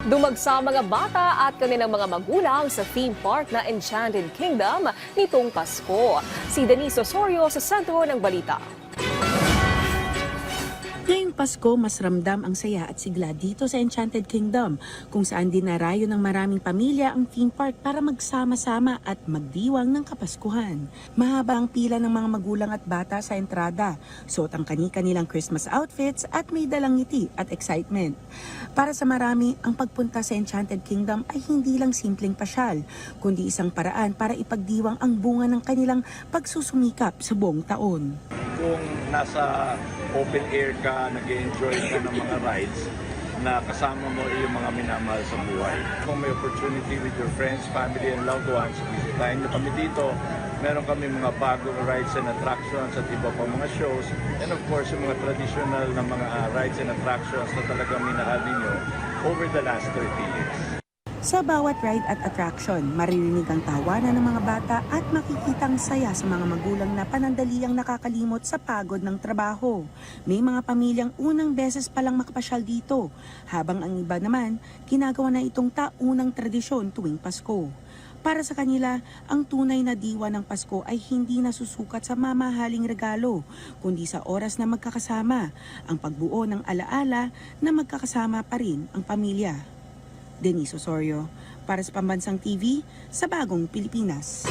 Dumagsa mga bata at kanilang mga magulang sa theme park na Enchanted Kingdom nitong Pasko. Si Denise Osorio sa sentro ng balita. Ngayong Pasko, mas ramdam ang saya at sigla dito sa Enchanted Kingdom, kung saan dinarayo ng maraming pamilya ang theme park para magsama-sama at magdiwang ng Kapaskuhan. Mahaba ang pila ng mga magulang at bata sa entrada, suot ang kani-kanilang Christmas outfits at may dalang ngiti at excitement. Para sa marami, ang pagpunta sa Enchanted Kingdom ay hindi lang simpleng pasyal, kundi isang paraan para ipagdiwang ang bunga ng kanilang pagsusumikap sa buong taon. Kung nasa open air ka, nag-enjoy ka ng mga rides na kasama mo yung mga minamahal sa buhay. Kung may opportunity with your friends, family, and loved ones, bisitahin nyo kami dito. Meron kami mga bagong rides and attractions at iba pa mga shows. And of course, yung mga traditional na mga rides and attractions na talagang minahal ninyo over the last 30 years. Sa bawat ride at attraction, maririnig ang tawanan ng mga bata at makikitang saya sa mga magulang na panandaliang nakakalimot sa pagod ng trabaho. May mga pamilyang unang beses palang makapasyal dito, habang ang iba naman, ginagawa na itong taunang tradisyon tuwing Pasko. Para sa kanila, ang tunay na diwa ng Pasko ay hindi nasusukat sa mamahaling regalo, kundi sa oras na magkakasama, ang pagbuo ng alaala na magkakasama pa rin ang pamilya. Denise Osorio, para sa Pambansang TV, sa Bagong Pilipinas.